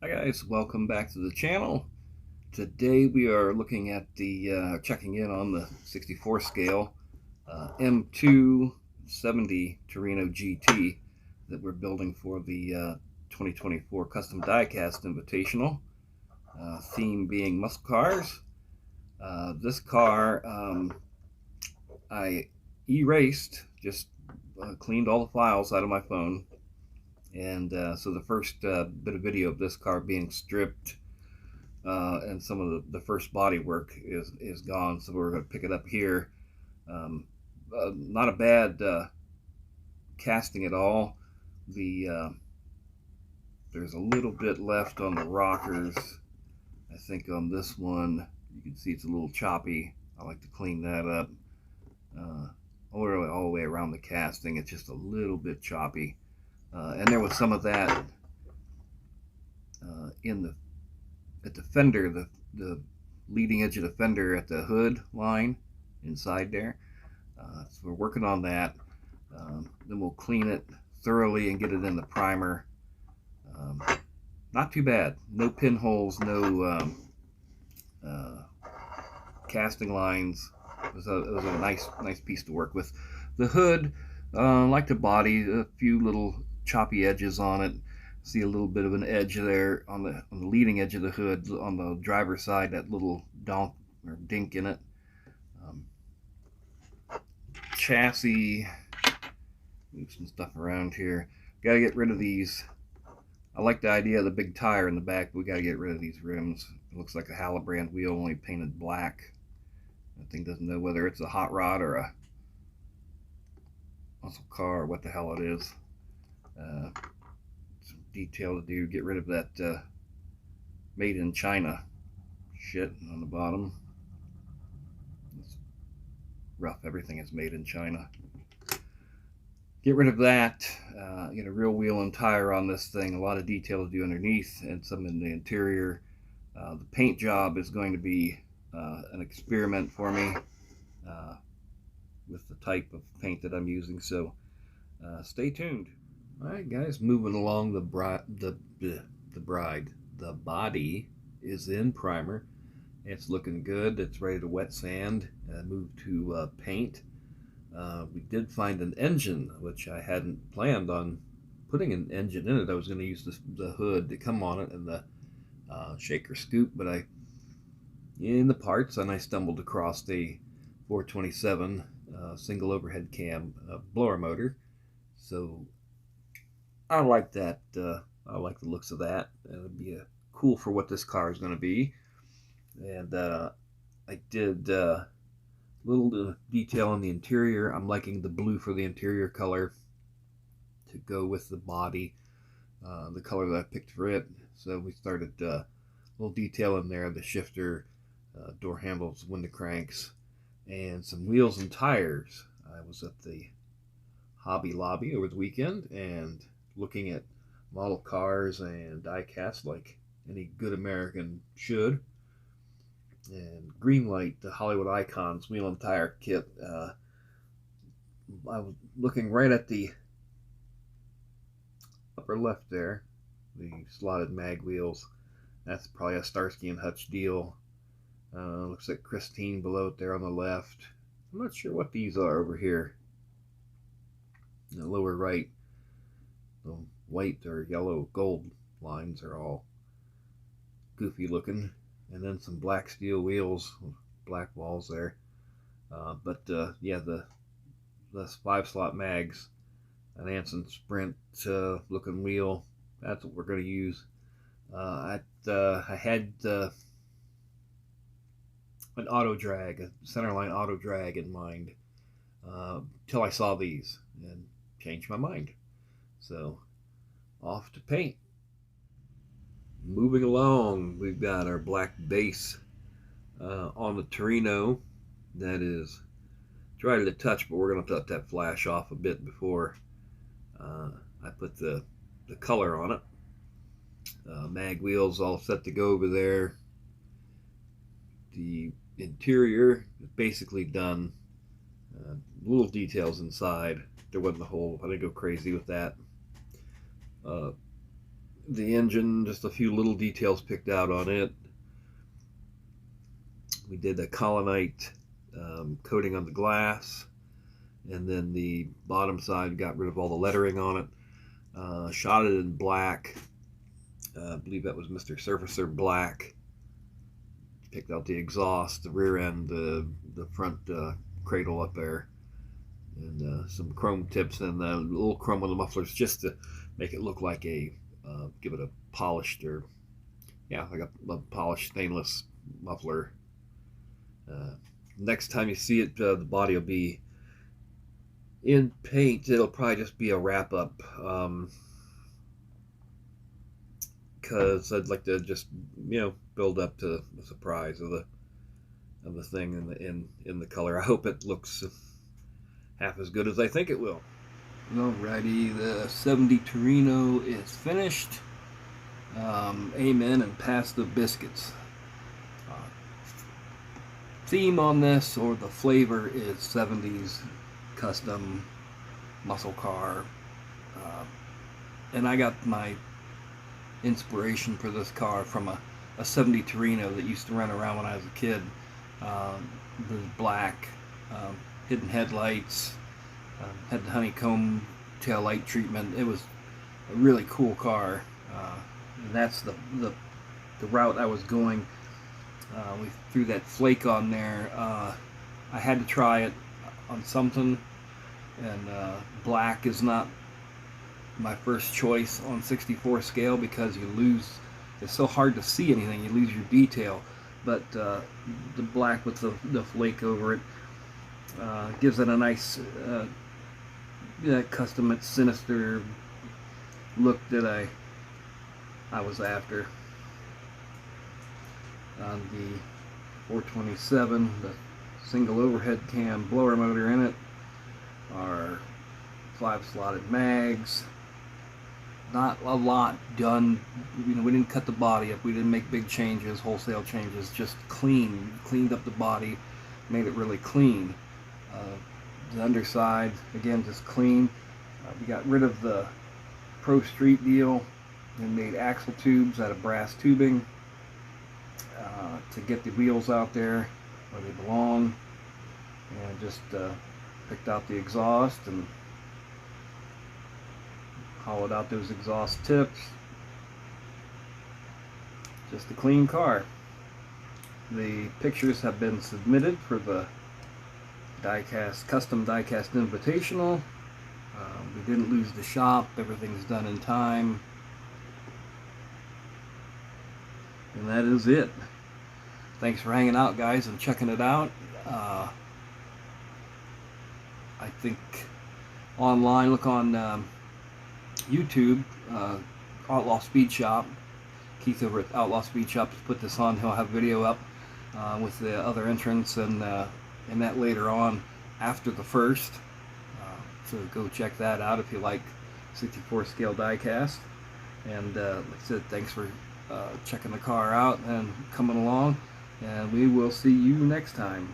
Hi guys, welcome back to the channel. Today we are looking at the checking in on the 64 scale M270 Torino GT that we're building for the 2024 Custom Diecast Invitational. Theme being muscle cars. This car I erased, just cleaned all the files out of my phone. And so the first bit of video of this car being stripped and some of the first body work is gone. So we're going to pick it up here. Not a bad casting at all. There's a little bit left on the rockers. I think on this one you can see it's a little choppy. I like to clean that up. All the way around the casting, it's just a little bit choppy. And there was some of that at the fender, the leading edge of the fender at the hood line inside there. So we're working on that. Then we'll clean it thoroughly and get it in the primer. Not too bad. No pinholes, no casting lines. It was a nice piece to work with. The hood, like the body, a few little choppy edges on it. See a little bit of an edge there on the leading edge of the hood on the driver's side, that little donk or dink in it. Chassis, move some stuff around here. Gotta get rid of these. I like the idea of the big tire in the back, but we gotta get rid of these rims. It looks like a Hallebrand wheel, only painted black. That thing doesn't know whether it's a hot rod or a muscle car or what the hell it is. Some detail to do. Get rid of that made in China shit on the bottom. It's rough. Everything is made in China. Get rid of that. Get a real wheel and tire on this thing. A lot of detail to do underneath and some in the interior. The paint job is going to be an experiment for me with the type of paint that I'm using, so stay tuned. All right, guys, moving along. The body is in primer. It's looking good. It's ready to wet sand and move to paint. We did find an engine, which I hadn't planned on putting an engine in it. I was going to use the hood to come on it and the shaker scoop, but in the parts, and I stumbled across the 427 single overhead cam blower motor. So I like that. I like the looks of that. It'd be cool for what this car is going to be. And I did little detail on the interior. I'm liking the blue for the interior color to go with the body, the color that I picked for it. So we started little detail in there, the shifter, door handles, window cranks, and some wheels and tires. I was at the Hobby Lobby over the weekend and looking at model cars and die-cast like any good American should. And Greenlight, the Hollywood Icons wheel and tire kit. I was looking right at the upper left there, the slotted mag wheels. That's probably a Starsky and Hutch deal. Looks like Christine below it there on the left. I'm not sure what these are over here. In the lower right, the white or yellow gold lines are all goofy looking. And then some black steel wheels, black walls there. Yeah, the 5-slot mags, an Anson Sprint looking wheel. That's what we're going to use. I had an auto drag, a centerline auto drag in mind till I saw these and changed my mind. So off to paint. Moving along, we've got our black base on the Torino. That is dry to the touch, but we're going to let that flash off a bit before I put the color on it. Mag wheels all set to go over there. The interior is basically done. Little details inside. There wasn't a whole, I didn't go crazy with that. The engine, just a few little details picked out on it. We did a colonite coating on the glass, and then the bottom side got rid of all the lettering on it. Shot it in black. I believe that was Mr. Surfacer Black. Picked out the exhaust, the rear end, the front cradle up there, and some chrome tips and a little chrome on the mufflers just to make it look like give it a polished, or like a polished stainless muffler. Next time you see it, the body will be in paint. It'll probably just be a wrap up, because I'd like to just build up to the surprise of the thing in the color. I hope it looks half as good as I think it will. Alrighty, the 70 Torino is finished. Amen and pass the biscuits. Theme on this, or the flavor, is 70s custom muscle car. And I got my inspiration for this car from a 70 Torino that used to run around when I was a kid. It was black, hidden headlights, had the honeycomb tail light treatment. It was a really cool car, and that's the route I was going. We threw that flake on there. I had to try it on something, and black is not my first choice on 64 scale because you lose. It's so hard to see anything. You lose your detail. But the black with the flake over it gives it a nice custom, sinister look that I was after. On the 427, the single overhead cam blower motor in it, our 5-slotted mags. Not a lot done. We didn't cut the body up. We didn't make big changes, wholesale changes. Just cleaned up the body, made it really clean. The underside, again, just clean. We got rid of the Pro Street deal and made axle tubes out of brass tubing to get the wheels out there where they belong, and just picked out the exhaust and hollowed out those exhaust tips. Just a clean car. The pictures have been submitted for the custom Diecast Invitational. We didn't lose the shop. Everything's done in time. And that is it. Thanks for hanging out, guys, and checking it out. I think online, look on YouTube, Outlaw Speed Shop. Keith over at Outlaw Speed Shop has put this on. He'll have video up with the other entrants and that later on after the first. So go check that out if you like 64 scale diecast. And like I said, thanks for checking the car out and coming along. And we will see you next time.